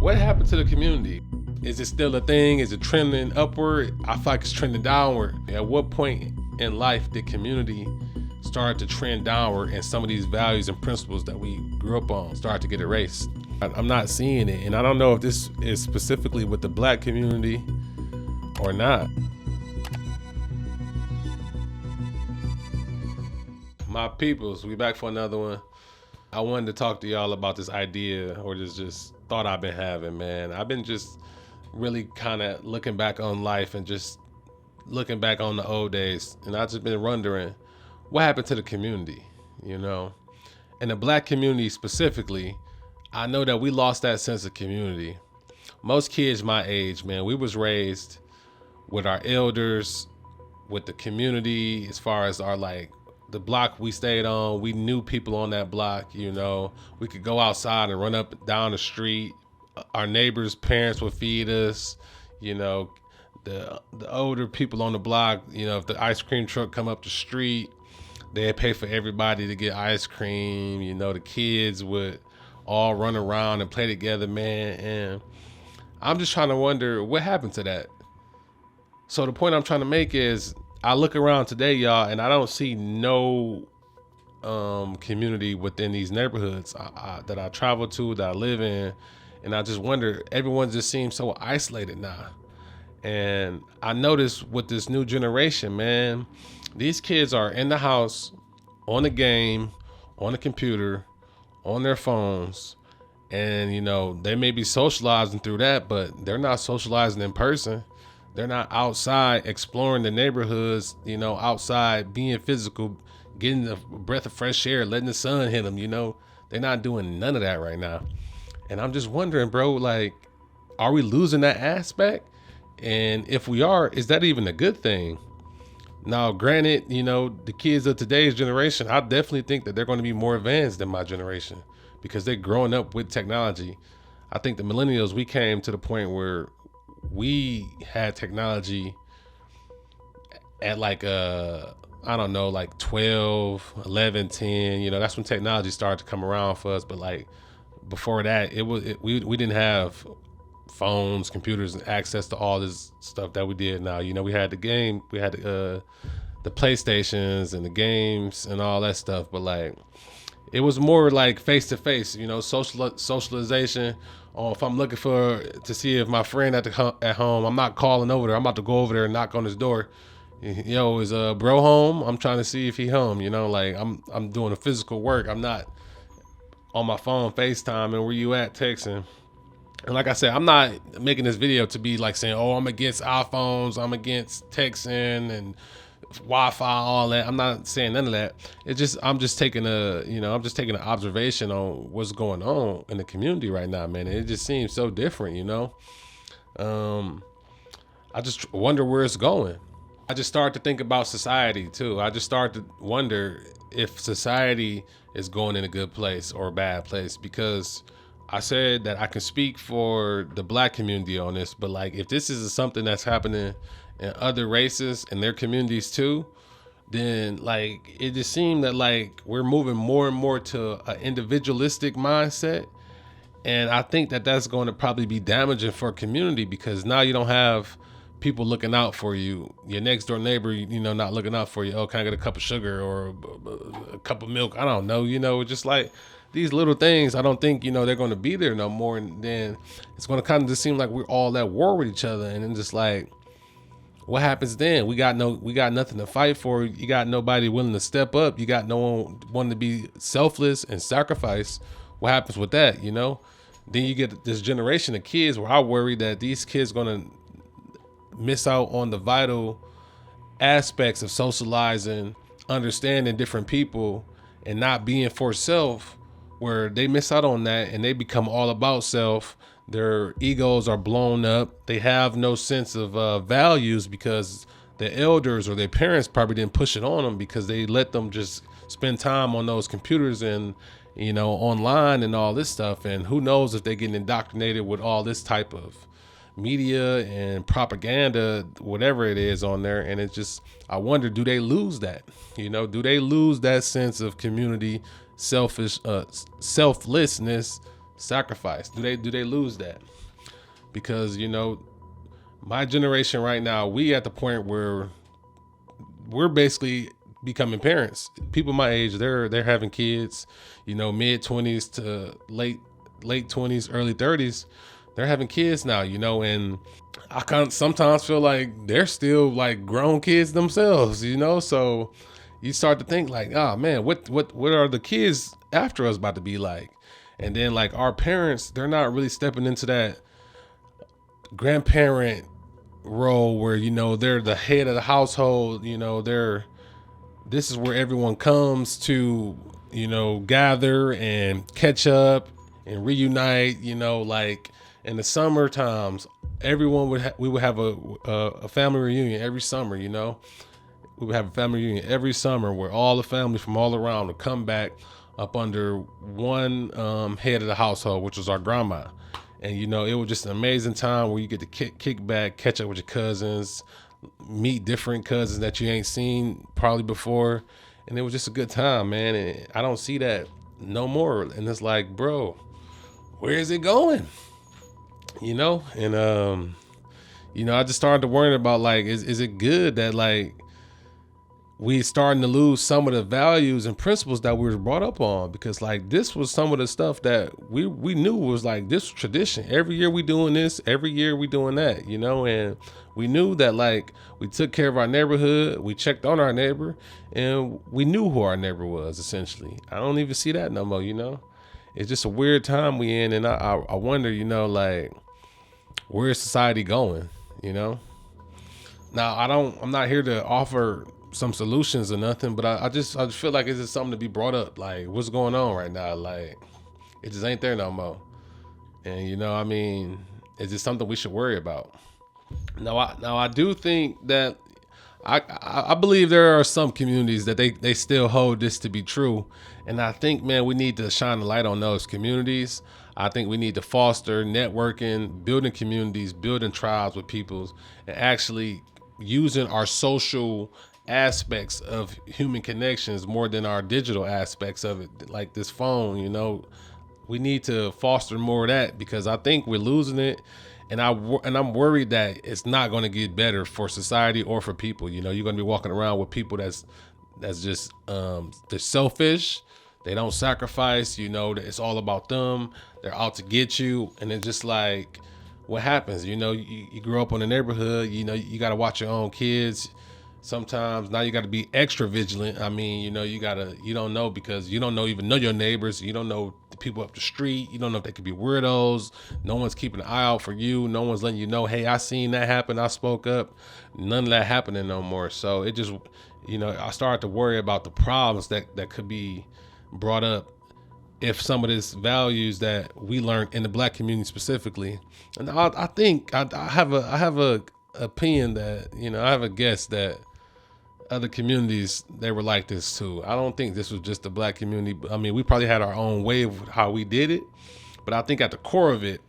What happened to the community? Is it still a thing? Is it trending upward? I feel like it's trending downward. At what point in life did community start to trend downward and some of these values and principles that we grew up on start to get erased? I'm not seeing it, and I don't know if this is specifically with the Black community or not. My peoples, we back for another one. I wanted to talk to y'all about this idea or this just thought I've been having, man. I've been just really kind of looking back on life and just looking back on the old days, and I've just been wondering what happened to the community, you know? And the Black community specifically, I know that we lost that sense of community. Most kids my age, man, we was raised with our elders, with the community, as far as our the block we stayed on. We knew people on that block, you know. We could go outside and run up and down the street. Our neighbors' parents would feed us, you know. The older people on the block, you know, if the ice cream truck come up the street, they'd pay for everybody to get ice cream. You know, the kids would all run around and play together, man. And I'm just trying to wonder what happened to that. So the point I'm trying to make is, I look around today, y'all, and I don't see no community within these neighborhoods that I travel to, that I live in. And I just wonder, everyone just seems so isolated now. And I noticed with this new generation, man, these kids are in the house, on the game, on the computer, on their phones. And, you know, they may be socializing through that, but they're not socializing in person. They're not outside exploring the neighborhoods, you know, outside being physical, getting a breath of fresh air, letting the sun hit them, you know. They're not doing none of that right now. And I'm just wondering, bro, are we losing that aspect? And if we are, is that even a good thing? Now, granted, you know, the kids of today's generation, I definitely think that they're going to be more advanced than my generation because they're growing up with technology. I think the millennials, we came to the point where we had technology at 12, 11, 10, you know, that's when technology started to come around for us. But before that, we didn't have phones, computers, and access to all this stuff that we did now. You know, we had the PlayStations and the games and all that stuff, but it was more face to face, you know, socialization. If I'm looking to see if my friend at home, I'm not calling over there. I'm about to go over there and knock on his door. Yo, is bro home? I'm trying to see if he home. You know, I'm doing a physical work. I'm not on my phone FaceTime and where you at texting. And like I said, I'm not making this video to be saying, oh, I'm against iPhones, I'm against texting and Wi-Fi, all that. I'm not saying none of that. I'm just taking an observation on what's going on in the community right now, man. And it just seems so different, you know. I just wonder where it's going. I just started to think about society too. I just started to wonder if society is going in a good place or a bad place, because I said that I can speak for the Black community on this, but if this is something that's happening in other races and their communities too, then it just seemed that we're moving more and more to an individualistic mindset. And I think that that's going to probably be damaging for a community, because now you don't have people looking out for you. Your next door neighbor, you know, not looking out for you. Oh, can I get a cup of sugar or a cup of milk? I don't know, you know, just these little things, I don't think, you know, they're going to be there no more. And then it's going to kind of just seem like we're all at war with each other. And then just what happens then? We got nothing to fight for. You got nobody willing to step up. You got no one wanting to be selfless and sacrifice. What happens with that, you know? Then you get this generation of kids where I worry that these kids going to miss out on the vital aspects of socializing, understanding different people, and not being for self, where they miss out on that and they become all about self. Their egos are blown up. They have no sense of values because the elders or their parents probably didn't push it on them, because they let them just spend time on those computers and, you know, online and all this stuff. And who knows if they're getting indoctrinated with all this type of media and propaganda, whatever it is on there. And it's just, I wonder, do they lose that? You know, do they lose that sense of community, selflessness, sacrifice? Do they lose that? Because my generation right now, we at the point where we're basically becoming parents. People my age, they're having kids, mid 20s to late 20s, early 30s. They're having kids now, and I kind of sometimes feel like they're still like grown kids themselves, So you start to think like, oh man, what are the kids after us about to be like? And then like our parents, they're not really stepping into that grandparent role where they're the head of the household. This is where everyone comes to gather and catch up and reunite. Like in the summer times, everyone we would have a family reunion every summer. We would have a family reunion every summer where all the family from all around would come back up under one head of the household, which was our grandma. And it was just an amazing time where you get to kick back, catch up with your cousins, meet different cousins that you ain't seen probably before. And it was just a good time, man. And I don't see that no more. And it's like, bro, where is it going? And I just started to worry about like, is it good that like we starting to lose some of the values and principles that we were brought up on? Because like this was some of the stuff that we knew was like this tradition. Every year we doing this, every year we doing that, and we knew that like we took care of our neighborhood, we checked on our neighbor, and we knew who our neighbor was essentially. I don't even see that no more, It's just a weird time we in, and I wonder, like where is society going, Now I'm not here to offer some solutions or nothing, but I just feel like it's just something to be brought up. Like what's going on right now? Like it just ain't there no more. And is it something we should worry about? Now I do think that I believe there are some communities that they still hold this to be true. And I think, man, we need to shine a light on those communities. I think we need to foster networking, building communities, building tribes with peoples, and actually using our social aspects of human connections more than our digital aspects of it, like this phone. We need to foster more of that because I think we're losing it, and I'm worried that it's not going to get better for society or for people. You're going to be walking around with people that's just they're selfish. They don't sacrifice. That it's all about them. They're out to get you, and it's just like what happens. You grew up in a neighborhood. You got to watch your own kids. Sometimes now you got to be extra vigilant. I mean, you don't know because you don't even know your neighbors. You don't know the people up the street. You don't know if they could be weirdos. No one's keeping an eye out for you. No one's letting you know, hey, I seen that happen. I spoke up. None of that happening no more. So it just, I started to worry about the problems that could be brought up if some of these values that we learned in the Black community specifically. And I think I have a opinion that, I have a guess that other communities, they were like this too. I don't think this was just the Black community. I mean, we probably had our own way of how we did it, but I think at the core of it,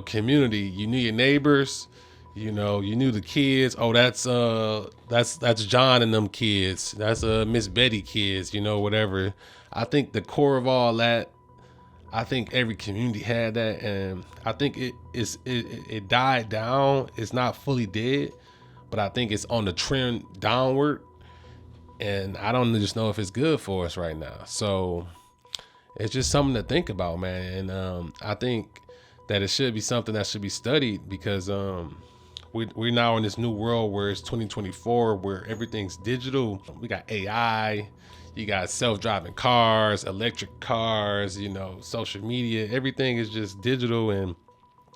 community, you knew your neighbors, you knew the kids. Oh, that's John and them kids. That's Miss Betty kids, whatever. I think the core of all that, I think every community had that, and I think it died down. It's not fully dead, but I think it's on the trend downward, and I don't just know if it's good for us right now. So it's just something to think about, man. And I think that it should be something that should be studied because we're now in this new world where it's 2024, where everything's digital. We got AI. You got self-driving cars, electric cars, social media. Everything is just digital and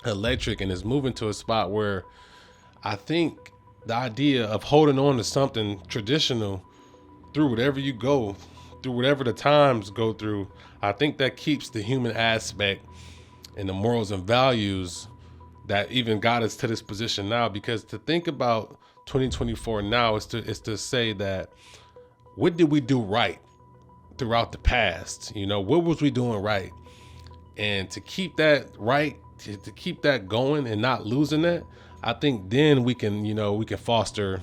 electric, and it's moving to a spot where I think the idea of holding on to something traditional through whatever you go, through whatever the times go through, I think that keeps the human aspect and the morals and values that even got us to this position now. Because to think about 2024 now is to say that, what did we do right throughout the past? What was we doing right? And to keep that right, to keep that going and not losing that, I think then we can foster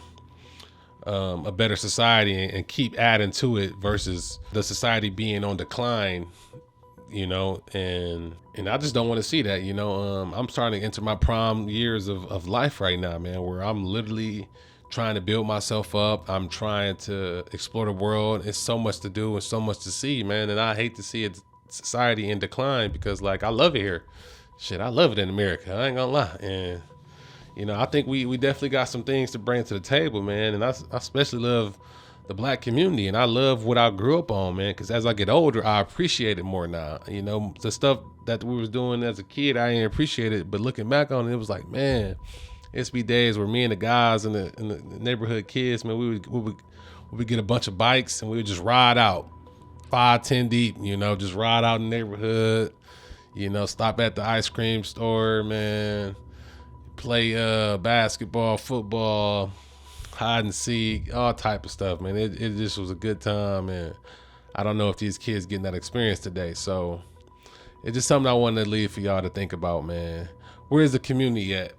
a better society and keep adding to it versus the society being on decline and I just don't want to see that. I'm starting to enter my prime years of life right now, man, where I'm literally trying to build myself up. I'm trying to explore the world. It's so much to do and so much to see, man. And I hate to see it, society in decline, because like I love it here. Shit, I love it in America. I ain't gonna lie. And I think we definitely got some things to bring to the table, man. And I especially love the black community, and I love what I grew up on, man. Because as I get older, I appreciate it more now. The stuff that we was doing as a kid, I didn't appreciate it, but looking back on it, it was like, man, it's be days where me and the guys and the neighborhood kids, man, we would get a bunch of bikes and we would just ride out 5-10 deep, just ride out in the neighborhood, stop at the ice cream store, man, play basketball, football, hide and seek, all type of stuff, man. It just was a good time, and I don't know if these kids getting that experience today. So it's just something I wanted to leave for y'all to think about, man. Where's the community at?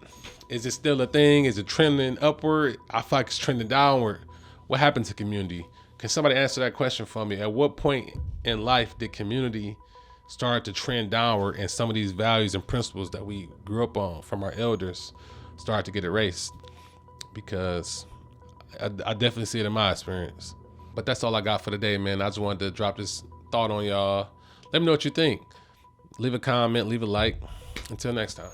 Is it still a thing? Is it trending upward? I feel like it's trending downward. What happened to community? Can somebody answer that question for me? At what point in life did community start to trend downward, and some of these values and principles that we grew up on from our elders start to get erased? Because I definitely see it in my experience. But that's all I got for today, man. I just wanted to drop this thought on y'all. Let me know what you think. Leave a comment, leave a like. Until next time.